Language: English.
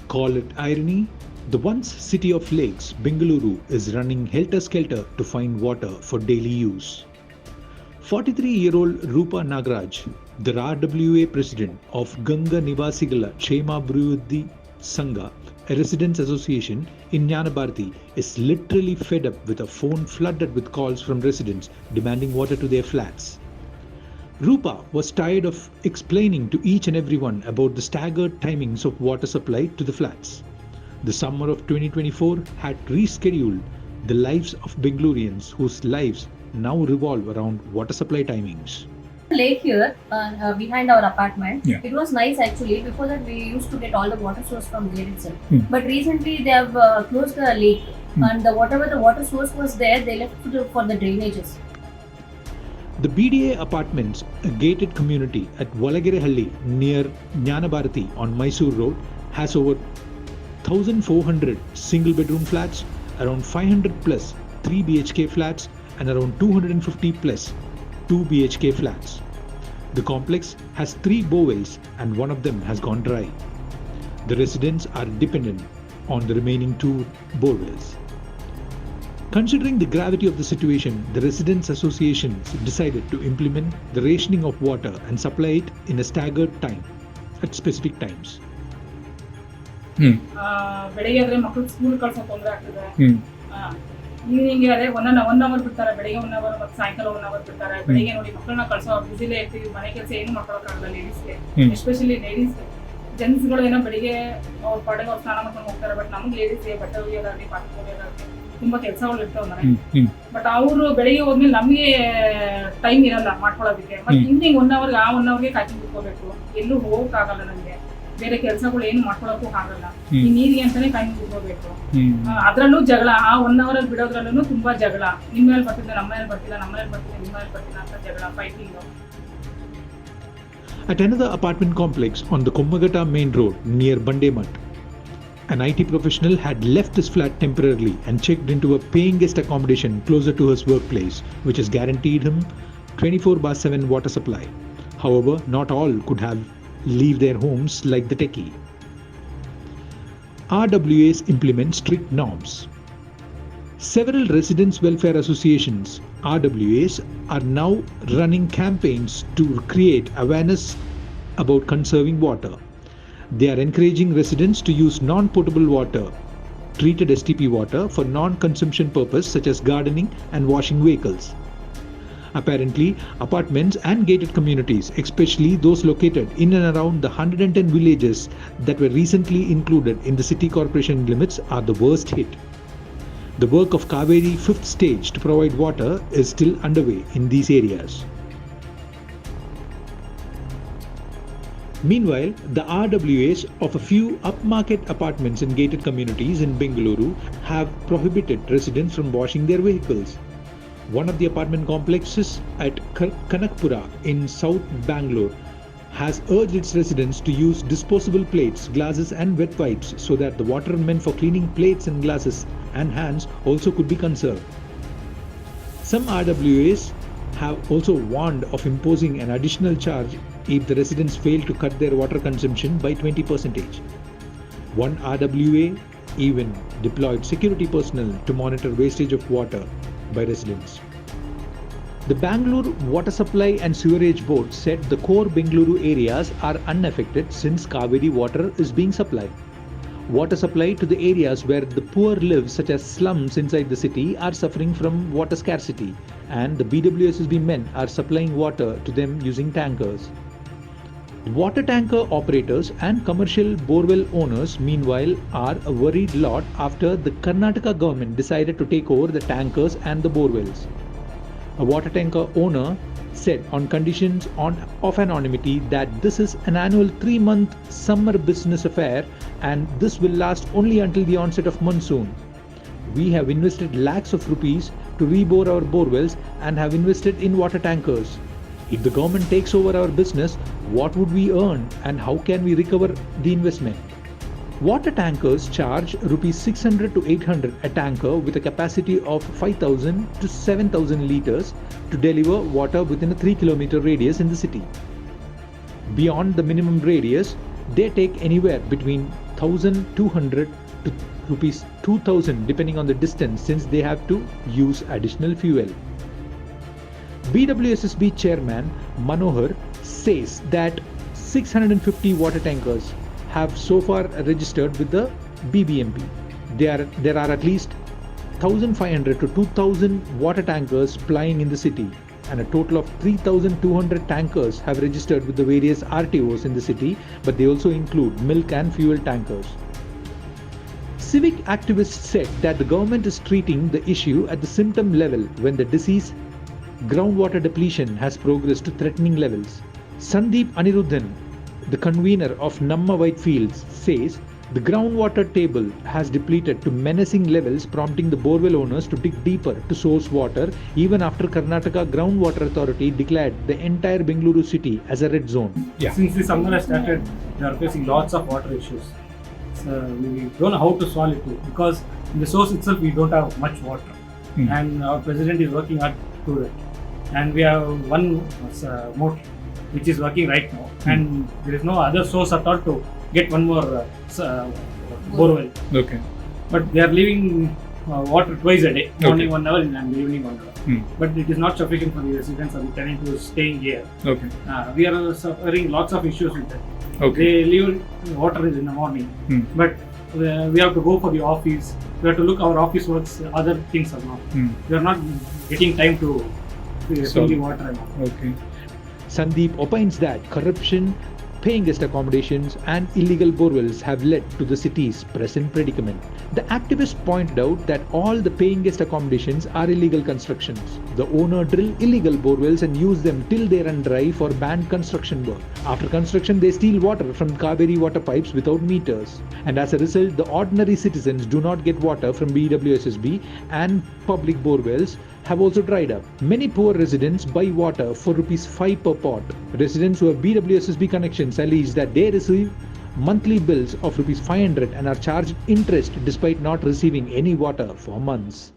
Call it irony, the once city of lakes, Bengaluru, is running helter-skelter to find water for daily use. 43-year-old Rupa Nagaraj, the RWA president of Ganga Nivasigala Kshema Abhivruddhi Sangha, a residents association in Jnanabarthi, is literally fed up with a phone flooded with calls from residents demanding water to their flats. Rupa was tired of explaining to each and everyone about the staggered timings of water supply to the flats. The summer of 2024 had rescheduled the lives of Bengalurians whose lives now revolve around water supply timings. Lake here behind our apartment. Yeah. It was nice actually. Before that, we used to get all the water source from there itself. But recently, they have closed the lake, and whatever the water source was there, they left for the drainages. The BDA apartments, a gated community at Valagerehalli near Jnanabarthi on Mysore Road, has over 1,400 single bedroom flats, around 500 plus 3 BHK flats, and around 250 plus 2 BHK flats. The complex has 3 borewells and one of them has gone dry. The residents are dependent on the remaining 2 borewells. Considering the gravity of the situation, the residents' associations decided to implement the rationing of water and supply it in a staggered time at specific times. ಬೆಳಿಗ್ಗೆ ಆದರೆ ಮಕ್ಕಳು school ಕಳ್ಸೋಕೆ ತೊಂದರೆ ಆಗ್ತದೆ. Evening ಅದೇ one hour ಬಿಡ್ತಾರೆ, ಬೆಳಿಗ್ಗೆ 1 hour ಮತ್ತು ಸಾಯಂಕಾಲ 1 ಅವರ್ ಬಿಡ್ತಾರೆ. ಬೆಳಿಗ್ಗೆ ನೋಡಿ ಮಕ್ಕಳನ್ನ ಕಳ್ಸೋ ಬಿಸಿಲೇ ಇರ್ತೀವಿ, ಮನೆ ಕೆಲಸ ಏನು ಮಾಡ್ಕೊಳಕ್ಕಾಗಲ್ಲ ಲೇಡೀಸ್ಗೆ, ಎಸ್ಪೆಷಲಿ ಲೇಡೀಸ್ಗೆ. ಜೆಂಟ್ಸ್ಗಳು ಏನೋ ಬೆಳಿಗ್ಗೆ ಅವ್ರ ಪಾಡಿಗೆ ಅವ್ರು ಸ್ನಾನ ಮಾಡ್ಕೊಂಡು ಹೋಗ್ತಾರೆ. ಬಟ್ ನಮ್ಗೆ ಲೇಡೀಸ್ಗೆ ಬಟ್ಟೆ ಒಗೆಯೋದಾಗಲಿ ಪಾತ್ರೆ ಒಗೆಯೋದಾಗಲಿ ತುಂಬಾ ಕೆಲಸಗಳು ಇರ್ತಾವೆ ಮನೆ. ಬಟ್ ಅವರು ಬೆಳಿಗ್ಗೆ ಹೋದ್ಮೇಲೆ ನಮಗೆ ಟೈಮ್ ಇರಲ್ಲ ಮಾಡ್ಕೊಳ್ಳೋದಕ್ಕೆ. ಮತ್ತೆ ಈವ್ನಿಂಗ್ 1 ಅವರ್ಗೆ ಆ 1 ಅವರ್ಗೆ ಕಾಯ್ಕೊಂಡು ಕೂತ್ಕೋಬೇಕು, ಎಲ್ಲೂ ಹೋಗಕ್ಕಾಗಲ್ಲ ನಮ್ಗೆ. ಬೇರೆ ಕೆಲಸಗಳು ಏನು ಮಾಡ್ಕೊಳಕ್ಕೂ ಆಗಲ್ಲ, ಈ ನೀರಿಗೆ ಅಂತಾನೆ ಕಾಯ್ಕೊಂಡು ಕೂತ್ಕೋಬೇಕು. ಅದ್ರಲ್ಲೂ ಜಗಳ, ಆ 1 ಅವರ್ ಬಿಡೋದ್ರಲ್ಲೂ ತುಂಬಾ ಜಗಳ. ನಿಮ್ಮ ಮೇಲೆ ಬರ್ತಿದ್ದೆ, ನಮ್ಮ ಮೇಲೆ ಬರ್ತಿಲ್ಲ, ನಮ್ಮ ಮೇಲೆ ಬರ್ತಿದ್ದೆ, ನಿಮ್ಮ ಮೇಲೆ ಬರ್ತಿಲ್ಲ ಅಂತ ಜಗಳ, fighting. At another apartment complex on the Kommagata main road near Bandemat, an IT professional had left his flat temporarily and checked into a paying guest accommodation closer to his workplace, which has guaranteed him 24/7 water supply. However, not all could have leave their homes like the techie. RWAs implement strict norms. Several residents' welfare associations, RWAs, are now running campaigns to create awareness about conserving water. They are encouraging residents to use non-potable water, treated STP water, for non-consumption purpose such as gardening and washing vehicles. Apparently, apartments and gated communities, especially those located in and around the 110 villages that were recently included in the city corporation limits, are the worst hit. The work of Kaveri 5th stage to provide water is still underway in these areas. Meanwhile, the RWAs of a few upmarket apartments in gated communities in Bengaluru have prohibited residents from washing their vehicles. One of the apartment complexes at Kanakpura in South Bangalore has urged its residents to use disposable plates, glasses and wet wipes so that the water meant for cleaning plates and glasses and hands also could be conserved. Some RWAs have also warned of imposing an additional charge if the residents fail to cut their water consumption by 20%. One RWA even deployed security personnel to monitor wastage of water by residents. The Bangalore Water Supply and Sewerage Board said the core Bengaluru areas are unaffected since Kaveri water is being supplied. Water supply to the areas where the poor live, such as slums inside the city, are suffering from water scarcity, and the BWSSB men are supplying water to them using tankers. Water tanker operators and commercial borewell owners, meanwhile, are a worried lot after the Karnataka government decided to take over the tankers and the borewells. A water tanker owner said on conditions of anonymity that this is an annual 3-month summer business affair and this will last only until the onset of monsoon. We have invested lakhs of rupees to rebore our borewells and have invested in water tankers. If the government takes over our business, what would we earn and how can we recover the investment? Water tankers charge rupees 600 to 800 a tanker with a capacity of 5,000 to 7,000 liters to deliver water within a 3-kilometer radius in the city. Beyond the minimum radius, they take anywhere between 1,200 to rupees 2,000 depending on the distance, since they have to use additional fuel. BWSSB chairman Manohar says that 650 water tankers have so far registered with the BBMP. There are at least 1,500 to 2,000 water tankers plying in the city, and a total of 3,200 tankers have registered with the various RTOs in the city, but they also include milk and fuel tankers. Civic activists said that the government is treating the issue at the symptom level when the disease groundwater depletion has progressed to threatening levels. Sandeep Aniruddhan, the convener of Namma Whitefields, says the groundwater table has depleted to menacing levels, prompting the borewell owners to dig deeper to source water, even after Karnataka Groundwater Authority declared the entire Bengaluru city as a red zone. Yeah. Since the summer has started, we are facing lots of water issues. So we don't know how to solve it too, because in the source itself we don't have much water, and our president is working hard to do it. And we have one motor which is working right now, and there is no other source at all to get one more borewell. Okay. But they are leaving water twice a day, morning 1 hour and the evening 1 hour. But it is not sufficient for the residents or the tenants who are staying here. Okay. We are suffering lots of issues with that. Okay. They leave water in the morning, but we have to go for the office. We have to look our office works, other things are not. We are not getting time to fill the water. Okay. Sandeep opines that corruption, paying guest accommodations and illegal borewells have led to the city's present predicament. The activists pointed out that all the paying guest accommodations are illegal constructions. The owner drill illegal borewells and use them till they run dry for banned construction work. After construction, they steal water from Kaveri water pipes without meters. And as a result, the ordinary citizens do not get water from BWSSB, and public borewells have also dried up. Many poor residents buy water for ₹5 per pot. Residents who have BWSSB connections allege that they receive monthly bills of ₹500 and are charged interest despite not receiving any water for months.